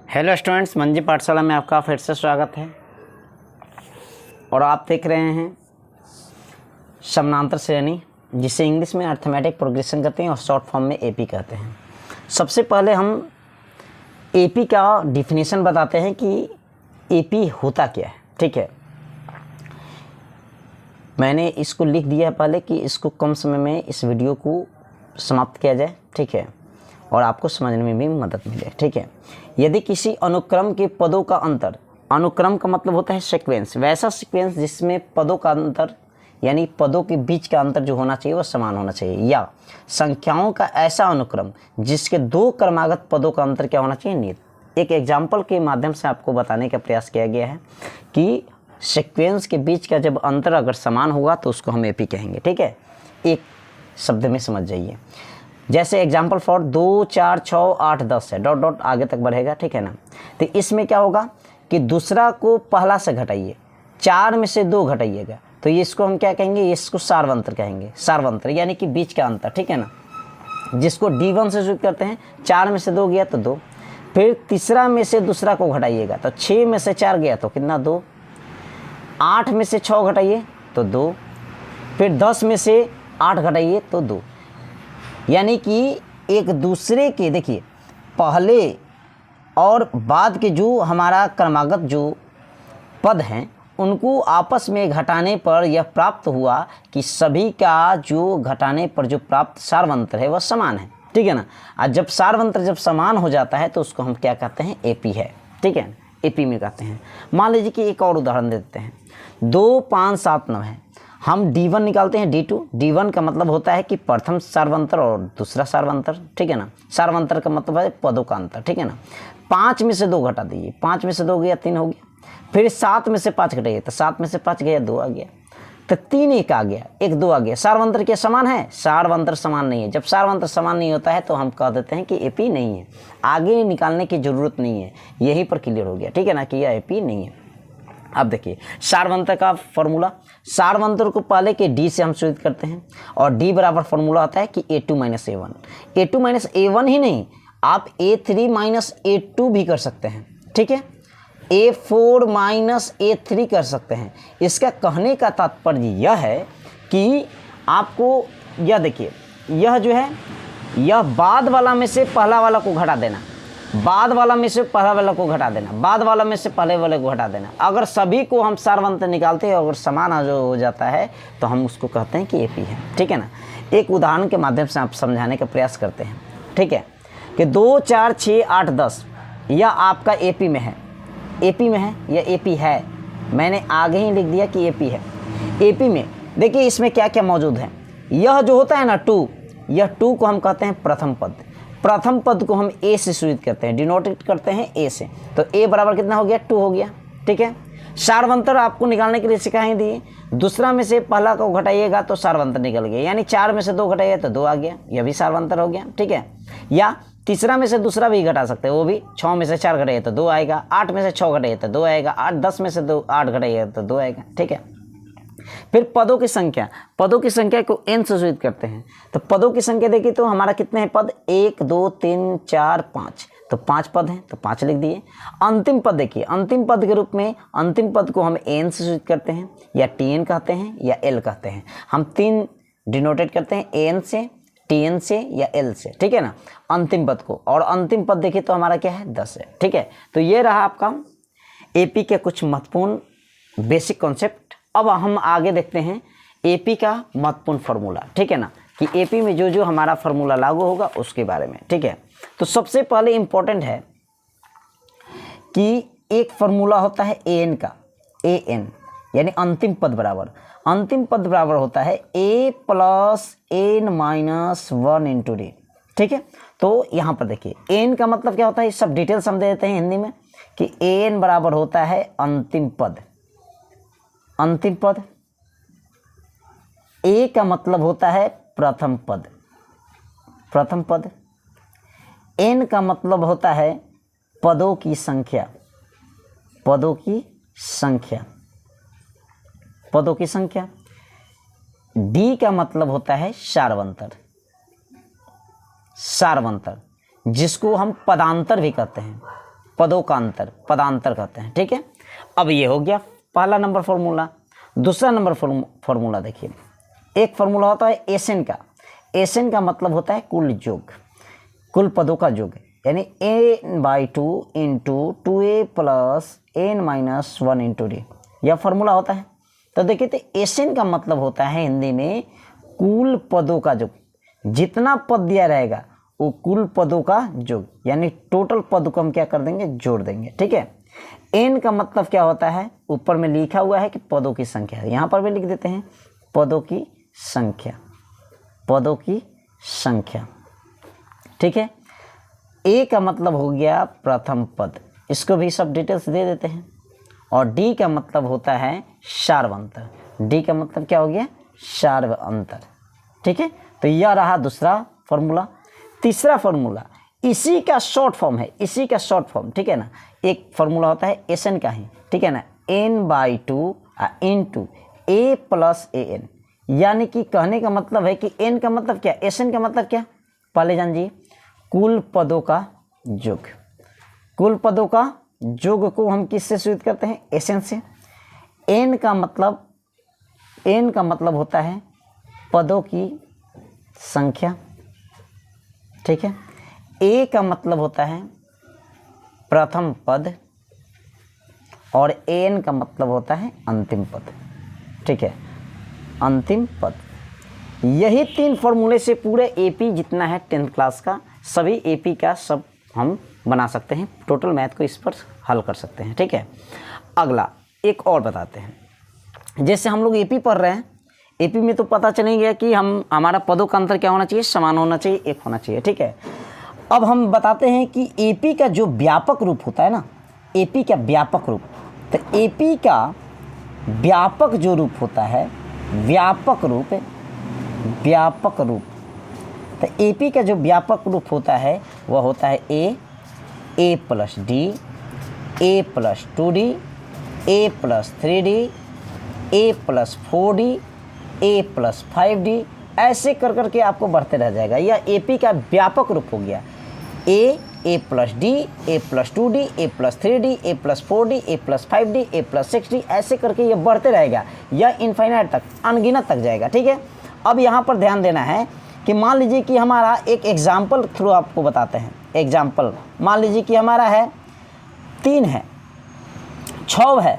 Hello students, मंजी पाठशाला में आपका फिर से स्वागत है। और आप देख रहे हैं समानांतर श्रेणी, जिसे इंग्लिश में अर्थमेटिक प्रोग्रेशन कहते हैं और शॉर्ट फॉर्म में एपी कहते हैं। सबसे पहले हम एपी का डिफिनीशन बताते हैं कि एपी होता क्या है। ठीक है, मैंने इसको लिख दिया है पहले कि इसको कम समय में इस वीडियो को समाप्त किया जाए। ठीक है, और आपको समझने में भी मदद मिले। ठीक है, यदि किसी अनुक्रम के पदों का अंतर, अनुक्रम का मतलब होता है सीक्वेंस, वैसा सीक्वेंस जिसमें पदों का अंतर यानी पदों के बीच का अंतर जो होना चाहिए वह समान होना चाहिए, या संख्याओं का ऐसा अनुक्रम जिसके दो क्रमागत पदों का अंतर क्या होना चाहिए, नियत। एक एग्जाम्पल के माध्यम से आपको बताने का प्रयास किया गया है कि सीक्वेंस के बीच का जब अंतर अगर समान होगा तो उसको हम एपी कहेंगे। ठीक है, एक शब्द में समझ जाइए। जैसे एग्जाम्पल फॉर 2, 4, 6, 8, 10 है, डॉट डॉट आगे तक बढ़ेगा। ठीक है ना, तो इसमें क्या होगा कि दूसरा को पहला से घटाइए, 4 में से 2 घटाइएगा, तो ये इसको हम क्या कहेंगे, इसको सार्वंतर कहेंगे। सार्वंतर यानी कि बीच का अंतर। ठीक है ना, जिसको D1 से शुरू करते हैं, 4 में से 2 गया तो 2, फिर तीसरा में से दूसरा को घटाइएगा तो 6 में से 4 गया तो कितना, 2, 8 में से 6 घटाइए तो 2, फिर 10 में से 8 घटाइए तो 2। यानी कि एक दूसरे के, देखिए, पहले और बाद के जो हमारा क्रमागत जो पद हैं उनको आपस में घटाने पर यह प्राप्त हुआ कि सभी का जो घटाने पर जो प्राप्त सार्वंतर है वह समान है। ठीक है ना, और जब सार्वंतर जब समान हो जाता है तो उसको हम क्या कहते हैं, एपी है। ठीक है, एपी में कहते हैं। मान लीजिए कि एक और उदाहरण देते हैं, 2, 5, 7, 9 है। हम D1 निकालते हैं, D2। D1 का मतलब होता है कि प्रथम सार्वंतर और दूसरा सार्वंतर। ठीक है ना, सार्वंतर का मतलब है पदों का अंतर। ठीक है ना, 5 में से 2 घटा दीजिए, 5 में से 2 गया 3 हो गया, फिर 7 में से 5 घटाइए तो 7 में से 5 गया 2 आ गया, तो 3 1 आ गया, 1 2 आ गया। सार्वंतर क्या समान है? सार्वंतर समान नहीं है। जब सार्वंतर समान नहीं होता है तो हम कह देते हैं कि एपी नहीं है। आगे निकालने की जरूरत नहीं है, यहीं पर क्लियर हो गया। ठीक है ना, कि यह एपी नहीं है। अब देखिए सार्वंतर का फॉर्मूला, सार्वंतर को पहले के D से हम सूचित करते हैं, और D बराबर फॉर्मूला आता है कि A2 - A1। A2 - A1 ही नहीं, आप A3 - A2 भी कर सकते हैं। ठीक है, A4 - A3 कर सकते हैं। इसका कहने का तात्पर्य यह है कि आपको यह देखिए, यह जो है, यह बाद वाला में से पहला वाला को घटा देना, बाद वाला में से पहला वाला को घटा देना, बाद वाला में से पहले वाले को घटा देना। अगर सभी को हम सार्वंतर निकालते हैं, अगर समान जो हो जाता है तो हम उसको कहते हैं कि एपी है। ठीक है ना, एक उदाहरण के माध्यम से आप समझाने का प्रयास करते हैं। ठीक है, कि 2, 4, 6, 8, 10 यह आपका एपी में है। एपी में है, यह एपी है। मैंने आगे ही लिख दिया कि एपी है। एपी में देखिए इसमें क्या क्या मौजूद है। यह जो होता है ना 2, यह 2 को हम कहते हैं प्रथम पद। प्रथम पद को हम ए से सूचित करते हैं, डिनोटेट करते हैं ए से, तो ए बराबर कितना हो गया, 2 हो गया। ठीक है, सार्वंतर आपको निकालने के लिए सिखाए दिए, दूसरा में से पहला को घटाइएगा तो सार्वंतर निकल गया, यानी 4 में से 2 घटाइए तो 2 आ गया, यह भी सार्वंतर हो गया। ठीक है, या तीसरा में से दूसरा भी घटा सकते हैं, वो भी 6 में से 4 घटाइए तो 2 आएगा, 8 में से 6 घटाइए तो 2 आएगा, 10 में से 8 घटाइए तो 2 आएगा। ठीक है, फिर पदों की संख्या, पदों की संख्या को n से सूचित करते हैं, तो पदों की संख्या देखिए तो हमारा कितने हैं पद, 1 2 3 4 5, तो 5 पद हैं तो 5 लिख दिए। अंतिम पद देखिए, अंतिम पद के रूप में अंतिम पद को हम n से सूचित करते हैं, या tn कहते हैं या l कहते हैं। हम 3 डिनोटेट करते हैं, n से, tn से या l से। ठीक है ना, अंतिम पद को, और अंतिम पद देखिए तो हमारा क्या है, 10 है। ठीक है, तो ये रहा आपका एपी के कुछ महत्वपूर्ण बेसिक कॉन्सेप्ट। अब हम आगे देखते हैं एपी का महत्वपूर्ण फार्मूला। ठीक है ना, कि एपी में जो जो हमारा फार्मूला लागू होगा उसके बारे में। ठीक है, तो सबसे पहले इंपॉर्टेंट है कि एक फार्मूला होता है an का, an यानी अंतिम पद बराबर, अंतिम पद बराबर होता है a + n - 1 × d। ठीक है, तो यहाँ पर देखिए n का मतलब क्या होता है, सब डिटेल्स हम दे देते हैं हिंदी में, कि an बराबर होता है अंतिम पद। अंतिम पद, ए का मतलब होता है प्रथम पद, प्रथम पद। एन का मतलब होता है पदों की संख्या, पदों की संख्या, पदों की संख्या। डी का मतलब होता है सार्वंतर, सार्वंतर, जिसको हम पदांतर भी कहते हैं। पदों का अंतर पदांतर कहते हैं। ठीक है, अब ये हो गया पहला नंबर फॉर्मूला। दूसरा नंबर फॉर्मूला देखिए, एक फॉर्मूला होता है एसएन का। एसएन का मतलब होता है कुल योग, कुल पदों का योग, यानी n/2 into 2a plus n-1 into D, यह फॉर्मूला होता है। तो देखिए, तो एसएन का मतलब होता है हिंदी में कुल पदों का योग, जितना पद दिया रहेगा वो कुल पदों का योग, यानी टोटल पद को हम क्या कर देंगे, जोड़ देंगे। ठीक है, एन का मतलब क्या होता है, ऊपर में लिखा हुआ है कि पदों की संख्या है, यहाँ पर भी लिख देते हैं पदों की संख्या, पदों की संख्या। ठीक है, ए का मतलब हो गया प्रथम पद, इसको भी सब डिटेल्स दे देते हैं। और डी का मतलब होता है सार्वंतर, डी का मतलब क्या हो गया, सार्वंतर। ठीक है, तो यह रहा दूसरा फॉर्मूला। तीसरा फॉर्मूला इसी का शॉर्ट फॉर्म है, इसी का शॉर्ट फॉर्म। ठीक है ना, एक फॉर्मूला होता है एसएन का ही, ठीक है ना, n/2 into a plus an, यानी कि कहने का मतलब है कि n का मतलब क्या, एसएन का मतलब क्या, पहले जानिए, कुल पदों का योग। कुल पदों का योग को हम किससे सूचित करते हैं, एसएन से। n का मतलब होता है पदों की संख्या। ठीक है, a का मतलब होता है प्रथम पद और an का मतलब होता है अंतिम पद। ठीक है, अंतिम पद। यही 3 फॉर्मूले से पूरे एपी जितना है 10th क्लास का, सभी एपी का सब हम बना सकते हैं, टोटल मैथ को इस पर हल कर सकते हैं। ठीक है, अगला एक और बताते हैं। जैसे हम लोग एपी पढ़ रहे हैं, एपी में तो पता चल गया कि हमारा पदों का अंतर क्या होना चाहिए, समान होना चाहिए, एक होना चाहिए। ठीक है, अब हम बताते हैं कि एपी का जो व्यापक रूप होता है ना, एपी का व्यापक रूप, तो एपी का व्यापक जो रूप होता है, व्यापक रूप, तो एपी का जो व्यापक रूप होता है वह होता है a plus D, a plus 2d, a plus 3d, a plus 4d, a plus 5d, ऐसे कर करके आपको बढ़ते रह जाएगा। यह एपी का व्यापक रूप हो गया। a plus D, a plus 2d, a plus 3d, a plus 4d, a plus 5d, a plus 6d, ऐसे करके ये बढ़ते रहेगा, यह इनफाइनाइट तक, अनगिनत तक जाएगा। ठीक है, अब यहाँ पर ध्यान देना है कि मान लीजिए कि हमारा एक एग्जाम्पल थ्रू आपको बताते हैं। एग्जाम्पल मान लीजिए कि हमारा है 3 है, 6 है,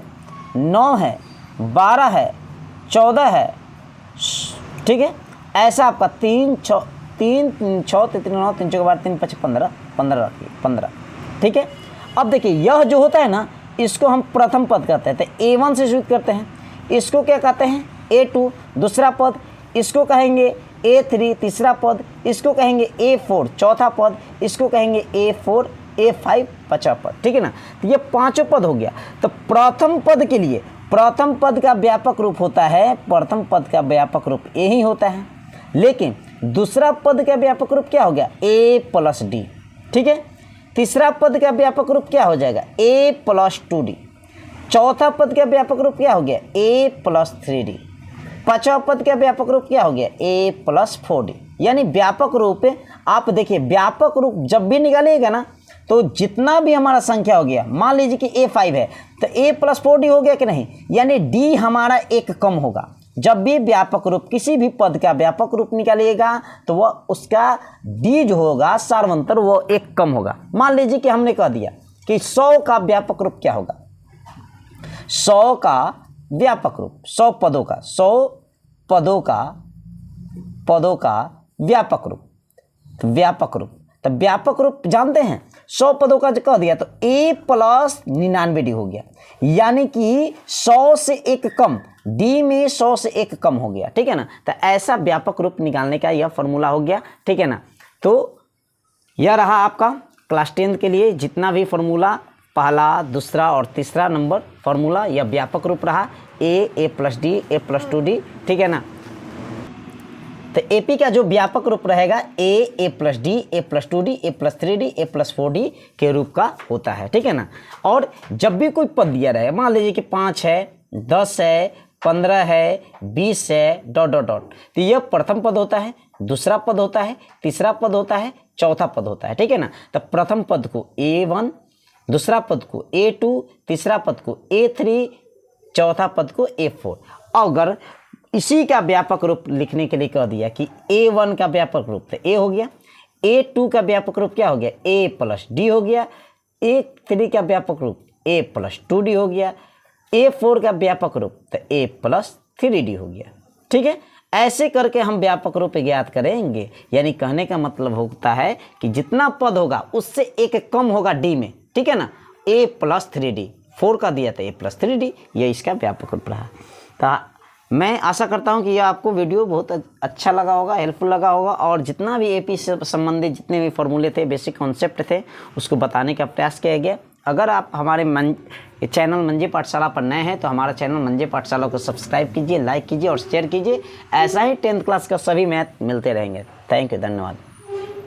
9 है, 12 है, 14 है। ठीक है, ऐसा आपका 3 6 3 6 3 9 3 4 12 3 5 15 15 रखिए, 15। ठीक है, अब देखिए यह जो होता है ना, इसको हम प्रथम पद कहते हैं, तो A1 से शुरू करते हैं। इसको क्या कहते हैं, A2 दूसरा पद, इसको कहेंगे A3 तीसरा पद, इसको कहेंगे A4 चौथा पद, इसको कहेंगे A4 A5 पांचवा पद। ठीक है ना, तो ये 5 पद हो गया। तो प्रथम पद के लिए प्रथम पद का व्यापक रूप होता है, प्रथम पद का व्यापक रूप यही होता है। लेकिन दूसरा पद का व्यापक रूप क्या हो गया, a प्लस डी। ठीक है, तीसरा पद का व्यापक रूप क्या हो जाएगा, a प्लस 2d। चौथा पद का व्यापक रूप क्या हो गया, a प्लस 3d। पांचवा पद का व्यापक रूप क्या हो गया, a प्लस 4d। यानी व्यापक रूप आप देखिए, व्यापक रूप जब भी निकालिएगा ना, तो जितना भी हमारा संख्या हो गया, मान लीजिए कि a5 है तो a प्लस 4d हो गया कि नहीं, यानी d हमारा एक कम होगा। जब भी व्यापक रूप किसी भी पद का व्यापक रूप निकालिएगा तो वह उसका d जो होगा सार्वंतर वो एक कम होगा। मान लीजिए कि हमने कह दिया कि 100 का व्यापक रूप क्या होगा, 100 का व्यापक रूप, 100 पदों का, 100 पदों का व्यापक रूप, तो व्यापक रूप, तो व्यापक रूप जानते हैं 100 पदों का कह दिया तो a प्लस 99d हो गया, यानी कि 100 से एक कम, d में 100 से एक कम हो गया। ठीक है ना, तो ऐसा व्यापक रूप निकालने का यह फॉर्मूला हो गया। ठीक है ना, तो यह रहा आपका क्लास 10 के लिए जितना भी फॉर्मूला, पहला दूसरा और तीसरा नंबर फॉर्मूला, यह व्यापक रूप रहा, a plus D, a plus 2d। ठीक है ना, तो एपी का जो व्यापक रूप रहेगा a plus D, a plus 2d, a plus 3d, a plus 4d के रूप का होता है। ठीक है ना, और जब भी कोई पद दिया रहे, मान लीजिए कि 5 है, 10 है, 15 है, 20 है, डॉट डॉट डॉट, तो यह प्रथम पद होता है, दूसरा पद होता है, तीसरा पद होता है, चौथा पद होता है। ठीक है ना, तो प्रथम पद को a1, दूसरा पद को A2, तीसरा पद को A3, चौथा पद को A4। अगर इसी का व्यापक रूप लिखने के लिए कह दिया कि A1 का व्यापक रूप तो A हो गया, A2 का व्यापक रूप क्या हो गया, A प्लस D हो गया, A3 का व्यापक रूप A प्लस 2D हो गया, A4 का व्यापक रूप तो A प्लस 3D हो गया। ठीक है, ऐसे करके हम व्यापक रूप ज्ञात करेंगे। यानी कहने का मतलब होता है कि जितना पद होगा उससे एक कम होगा D में, ठीक है ना, A प्लस 3D, 4 का दिया था A प्लस 3D, ये इसका व्यापक रूप रहा। तो मैं आशा करता हूँ कि यह आपको वीडियो बहुत अच्छा लगा होगा, हेल्पफुल लगा होगा, और जितना भी AP से संबंधित जितने भी फॉर्मूले थे, बेसिक कॉन्सेप्ट थे, उसको बताने का प्रयास किया गया। अगर आप हमारे चैनल मंजे पाठशाला पर नए हैं तो हमारा चैनल मंजे पाठशाला को सब्सक्राइब कीजिए, लाइक कीजिए और शेयर कीजिए। ऐसा ही 10th क्लास का सभी मैथ मिलते रहेंगे। थैंक यू, धन्यवाद।